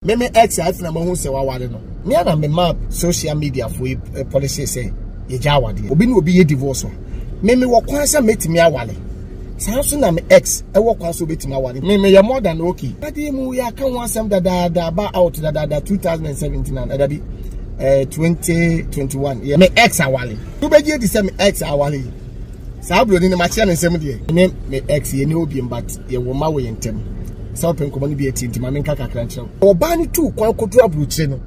Meme ex wife na mo hu se wawale no. Me na me map social media for policy say ye jawade. Obi na obi ye divorce. Meme wo kwan se metimi awale. Sanso na me ex e wo kwan so betimi awale. Meme ye more than okay. Ade mu ya kan wan sem da ba out da 2017 and adabi 2021. Ye me ex awale. Tu beje di se me ex awale. Sa bro ni ma chia ne sem de. Me ex ye ni obi but ye wo ma we yentem. So pen ko be ati ma men kaka kranche oba ni tu kwan kodu abruche no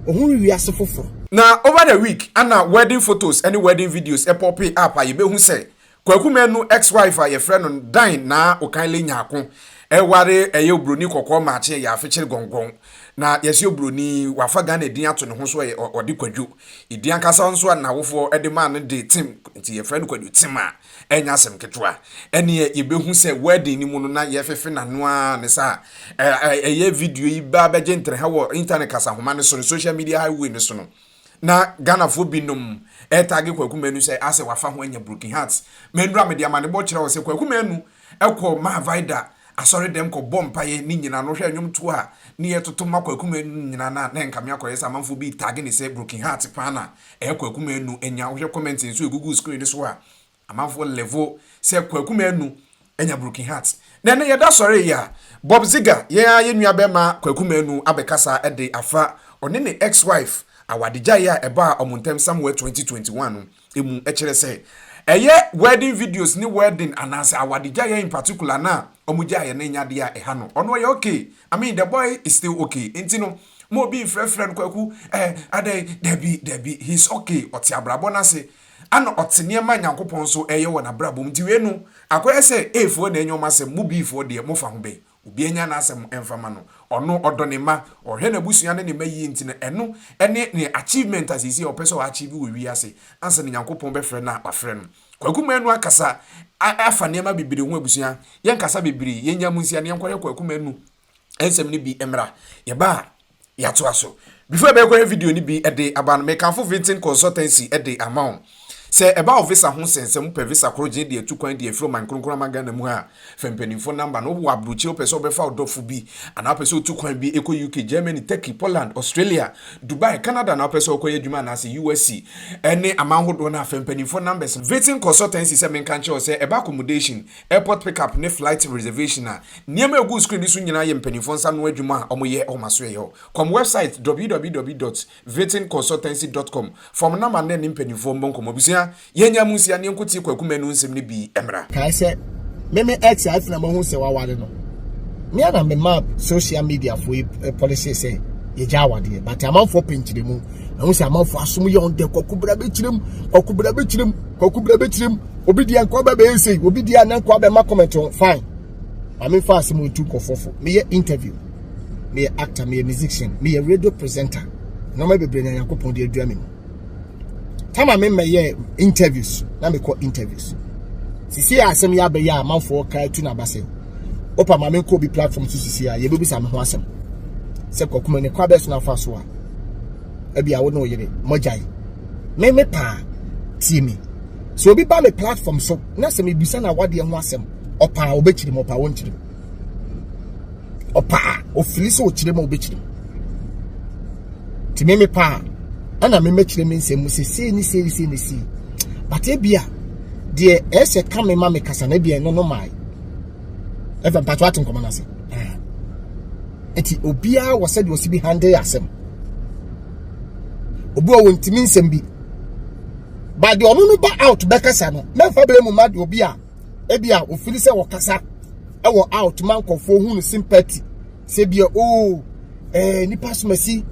ohun wi ase foforo na over the week ana wedding photos any wedding videos e pop up aye be hu say Kwaku Manu ex-wife aye friend no dan na okan le nyako e ware eye obroni kokko ma che ya afechire gongon na yesi obroni wafa Ghana din ato ne ho so ye odi kwadwo idi ankasa nso na wofo ede man de tim nti ye friend kwadwo tim a enya asem ketwa ene ye behu se wedding ni mu no na ye fefe na no a ne sa eye video yi ba beje ntre ha wo internet kasa homa ne so social media highway ne so no na Ghana fo binum tag Kwaku Manu say ase wafa ho anya broken hearts menura media mane bo kire wo se Kwaku Manu ekọ ma vida asori dem ko bompaye ni nyina no hwe anwum to a ni yetoto ma Kwaku Manu nyina na nka me akoye sa manfo bi tag ni say broken heart pa na Kwaku Manu enya wo hwe comment nso Google screen so a amanfo level say Kwaku Manu enya broken heart na ne yeda sorry ya Bob Ziga ye nua be ma Kwaku Manu abekasa ede afa one ne ex-wife awadija ya eba omuntem somewhere 2021 emu ekire say eye wedding videos ni wedding anase awadija ya in particular na omuja ya na nyade ya eha no ono ya okay. I mean the boy is still okay intino mo bi friend Kwaku ade debi he's okay oti abrabo na se ano otene ma nyankopon so eye wona brabo mti we no akoye se efo na enyoma se mu bi fo de mo fa ho be obi enya na asem emfama no ono odonema ohwe na busua ne mayi ntine eno ene ne achievement asisi opeso achieve we wi ase ansa ne nyankopon be frɛ na afrɛ no Kwaku Manu akasa afa ne ma bibiri ho abusua yen kasa bibiri yen nyamunsia ne yenkware Kwaku Manu ensem ne bi emra ye ba ya to aso before be kwa video ni bi ede aban me kanfo Vitin consultancy ede amount say about visa ho sensem pe visa kroje de atukwan de afro man kronkron magana mu ha fempanifo number no wo abruchi opeso obefa odofo bi ana opeso atukwan bi eko UK Germany Turkey Poland Australia Dubai Canada na opeso okoye adwuma na se USC ene amanhodo na fempanifo numbers Vitin consultancy say men kan che say eba accommodation airport pickup ne flight reservation na niam egu screen so nyina ye mpanifo nsa no adwuma omoye omaso ye ho kom website www.vitinconsultancy.com from number ne mpanifo mbonko mobisia yenya musia ne nkoti Kwaku Manu nsem ne bi emra kai se meme ex wife na mo hu se wawale no me na me map social media for policy say ye jawade but amanfo pinchire mu na hu se amanfo asom ye on de Kwaku bra be chirem obi dia nko ba be say obi dia na nko ba ma comment on fine I mean fast mo tu kofofo me ye interview me ye actor me ye musician me ye radio presenter no ma bebre na yakopon de adua me Tama me ye interviews na me call interviews sisi asem ya be ya amanfo ka tu na base opa ma me ko bi platform to sisi ya ye be bisa me ho asem se Kwaku Manu kwa be so na fa so a ebia wo no yire mojai me pa tie me so obi ba me platform so na se me bisa na wade ho asem opa obechiri mo pa wonchiri opa ofili so ochire mo obechiri ti me pa ana me mechire me nsem se ni but ebia de ese ka me ma me kasa na bia no mai ever patwa atin koma na se enti obia wo said wo si bi handle asem obi wo ntimi nsem bi but de onu no ba out be kasa no memfa be mu ma de obia ebia ofili se wo kasa e wo out man kofo hu no sympathy se bia ni pass masi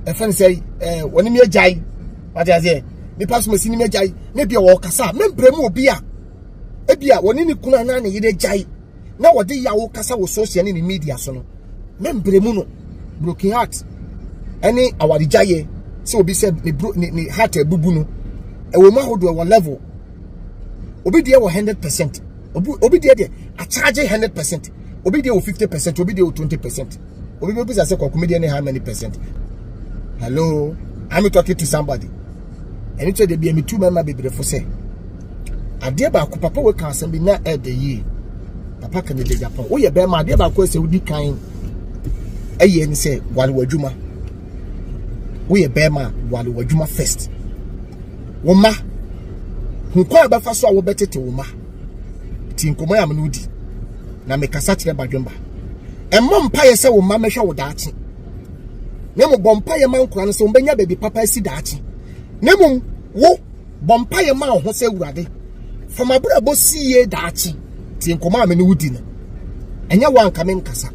e fan say woni me jai what you say ni pass masi ni me jai na bia wo kasa membremu obia ebia woni ni kuna na ne yede jai na wode ya wo kasa wo social ni media so no membremu no broken heart any awadi jaye se obi se ni heart ebubu no e wo ma hodo e wo level obi de wo 100% obi de a charge 100% obi de wo 50% obi de wo 20% obi be say Kwaku Manu how many percent. Hello, I'm talking to somebody and it dey be me two member be for say ade ba ko papa we kan asem bi na e de yi papa kan de Japan wo ye be ma ade ba ko se udi kan eye ni say wale wadwuma wo ye bema wale wadwuma first wo ma hunkwa ba fa so a wo betete wo ma ti nkomo ya mnudi na mekasa kire badwemba emmo mpa ye se wo ma mehwe wo daachi nemu bompa ye mankura no so mbenya baby papa si daachi nemu wo bompa ye ma ho se wurade fama bra bo si ye daachi ti nkomo a mnudi no enya wanka me nkasa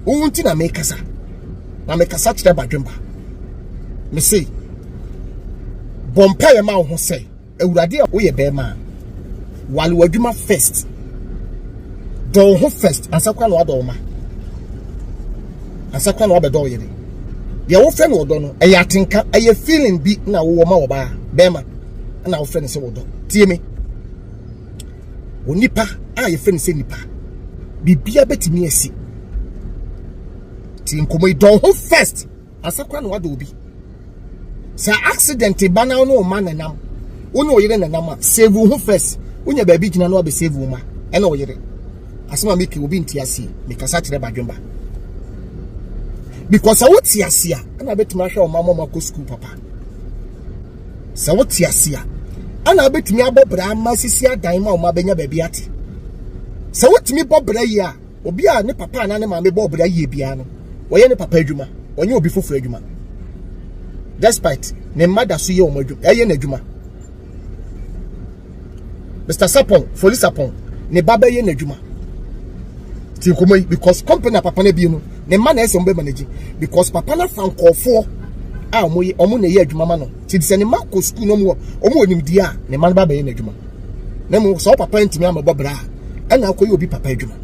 unti na mekasa kire badwemba me say bompa ye ma ho se ewurade wo ye bema wale wadwuma first do ho first ansakwa no ado ma ansakwa no abedo yere ye wo fe no odo no e ya tinka e ya feeling bi na wo ma wo ba bema na wo fe ne se wo do tie me onipa a ye fe ne se nipa bibia betimi asi ti nkomo do ho first ansakwa no ado bi sa accident ba na no ma nanam wonu oyere nanam save ho first unya baby gina no be save wo ma e na oyere asema make obi ntiase make asa kire badwemba because awoti ase a na betuma hwe o mama ko school papa sa woti ase a ana betumi abobra ma sisi adan ma o ma benya baby ate sa wotimi bobra yi a obi a ne papa na ne ma me bobra yi bia no woye ne papa adwuma onye obi foforo adwuma despite ne mother so ye o ma adwuma eye na adwuma Mr. Sapon, Foli Sapon, ne baba ye na dwuma. Ti nkomo because company papa na bi no, ne man na ese mbe manage because papa na fankofo a omo na ye adwuma ma no. Ti de se ne mako school no mo onim di a ne man baba ye na dwuma. Na mo so papa ntimi amabo bra, ana akoyi obi papa adwuma.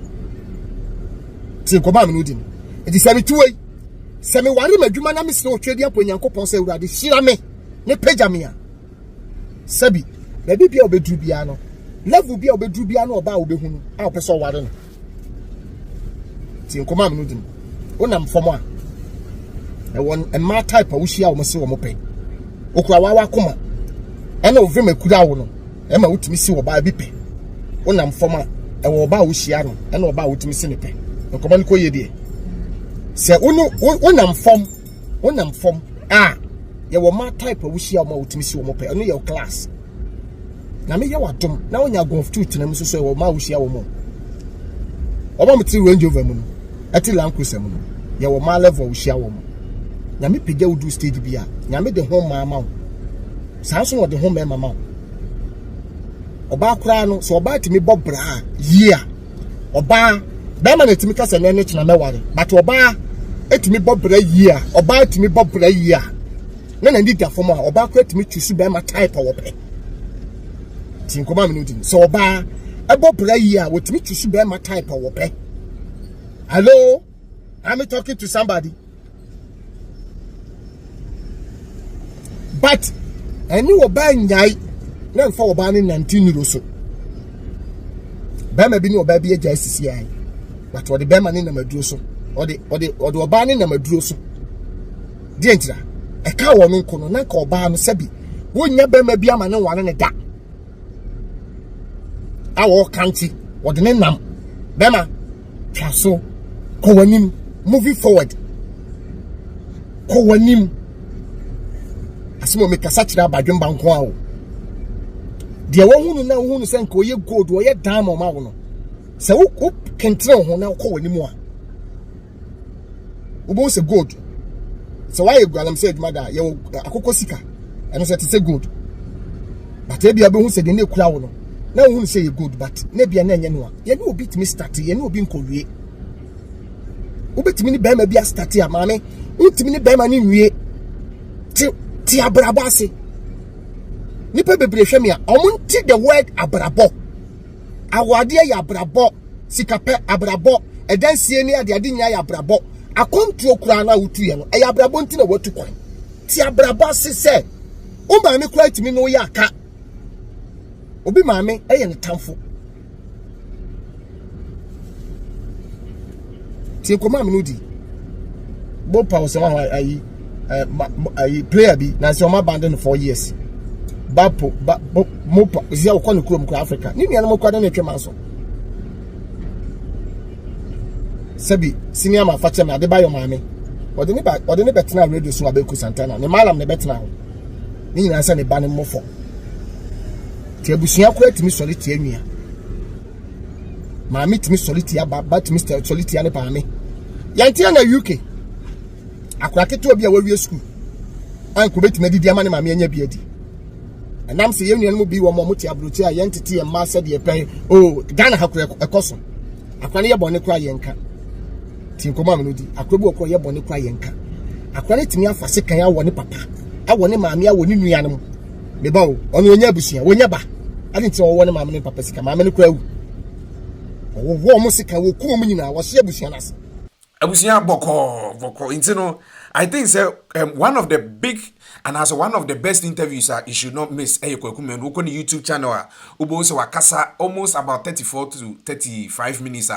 Ti nkomo am no di. E di se me tuwe. Se me ware madwuma na me se otwedi apo Nyankopon se urade hira me ne pagya me a. Sabi, baby bia obedru bia no. Level bia obedru bia no oba obehunu a opese oware no ti nkoma me no dim wonam fomo a e won e ma type a wo hia wo mse wo mope okura wa koma e na ovre makura wo no e ma wotimi si wo ba bi pe wonam fomo a e wo ba wo hia no e na oba wotimi si ne pe nkoma no koye die se wonam fom a ye wo ma type a wo hia wo ma wotimi si wo mope eno ye class na me ya wadom na onya golf two tinam so so ma wo hia wo mo oba mti range over mu no ati land cruiser mu no ye wo ma level wo hia wo mo na me pegya udu stage bia na me de ho ma wo sanso no de ho ma wo oba kura no so oba timi bobra year oba ba ma na timi kasa na ne china meware but oba etimi bobra year oba timi bobra year na ndi dafo a oba kura timi chusu ba ma type wo pe tin koma me no din so oba ebo bra yi a wotimi twusu be ma type wo pe. Hello, I'm talking to somebody, but any oba nyai na mfa oba ni 19 euro so be ma bi ni oba bi eja CCI but what the be ma ni na maduro so or the oba ni na maduro so di entira e ka wo no nko no na ka oba no sabi wonya be ma bi ama ne wane ne da our country what the name bema traso kowanim moving forward kowanim asimo me kasa kira badwemba nko awo de wo hunu na hunu se nko ye gold wo ye diamond ma wo no se wo kentre ho na kowanim a wo bo se gold so why you am say mother ye akoko sika eno se te gold but e bia be hu se de ne kura wo no na who say you good but na bia na enye no a ye no obi timi start ye no obi nkowie obetimi ni be ma bia start a maame utimi ni be ma ni nwie ti abrabo ase nipa bebre hwe me a omunti the word abrabo awade ya abrabo sikape abrabo edansie ni ade nya ya abrabo akontro kura na wutu ye no e ya abrabo nti na watu kwan ti abrabo ase se o maame kura timi no ya aka obi maame eye ne tamfo ti ko maame no di bo pa so ma ayi player bi na se o ma abandon 4 years bapo mo pa zia o kono krom ko Africa ni nua no mo kwada na twema so Sebi senior man fache me ade ba yo maame ode ne betena radio so abeku Santana ne malam ne betena ho ni nyina se ne ba ne mofo ti abusua ko atimi soliti anua maame timi soliti aba ba timi soliti ane pa me yanti na UK akura keto obi a wawie school an ko betime didi ama ne maame anya bi adi anam se yenua no bi wo mo ti abrochi a yentete e ma se de pen o Ghana hakura ekoso akura ne ye bone kura yenka ti nkoma me no di akura bi okọ ye bone kura yenka akura ne timi afase kan awo ne papa awo ne maame awo ne nua no me ba o ono onya abusia wonya ba ade nti wo ne maame ne papa sika maame ne kura wu wo mo sika wo ko mo nyina wo hye abusia nas abusia boko intino. I think one of the big and also one of the best interviews you should not miss. Kwaku Man who on the YouTube channel ubo se wakasa almost about 34 to 35 minutes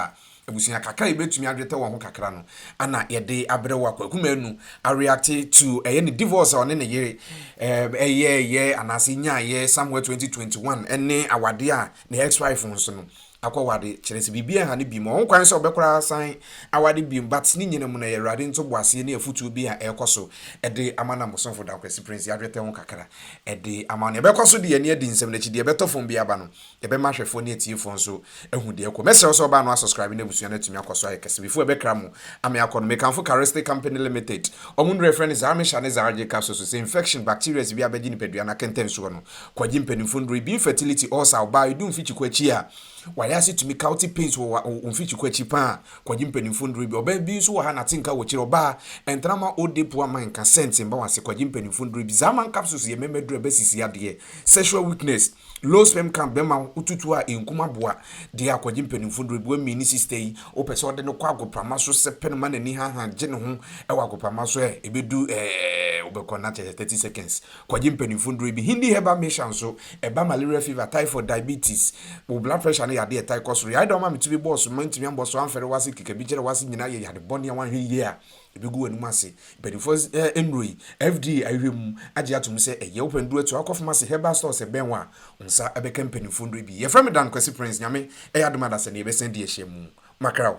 abusia kakra ibetumi adwete wo ho kakra no ana yede abrewa Kwaku Man a react to any divorce on ne yere anase nya somewhere 2021 ene awade a ne ex-wife nso no akwawade kyerese bibia ha ne bi mo kwan se obekora san awade bi but ni nyina mu na yerade nto boase ne afutu bi a ekoso ede amana mosonfo da kwesi prince adwete ho kakra ede amana ebekoso de ye adi nsem na chi de ebetofon bi aba no ebe mahwefo ne atiefo nso ehu de ekọ mesere so ba no subscribe na busua na tumi akoso ayekese before ebekra mu ame akọ no mekanfo Charistic Company Limited omun reference is Army Shane Zarje capsules so infection bacteria bi abedi ni pedua na kenten so no kwaji mpanimfo bi fertility also ba idum fichi kwachi a wayasi to me county pains wo umfichi kwachi pa kwaji mpanimfo nduru bi oba bi so ha na tinka wo chiro ba entrama odepo ama nka sent mba wase kwaji mpanimfo nduru bi zaman capsules ye memedru besisi ade sexual weakness low sperm count bema ututu a enkuma boa de akwaji mpanimfo nduru bi wa mini sister yi o pese ode no kwa agopama so sepen ma nani ha je ne ho e wa agopama so ebedu obekona 30 seconds kwaji mpanimfo nduru bi hindi heba mission so eba malaria fever typhoid diabetes blood pressure na yade etai kosoro ya ma mitubi boss mantimi amboso amfere wase kikabijere wase nyina ye yade boni ya wan ye a ebigu anu ase benifo enroi fd ahwem age atum se eye open do etu akofomase herbal stores e benwa nsa ebeka mpanifo ndo bi ye frame dan kwesi prince nyame e yadoma da se ne be send ye hyemu makraw.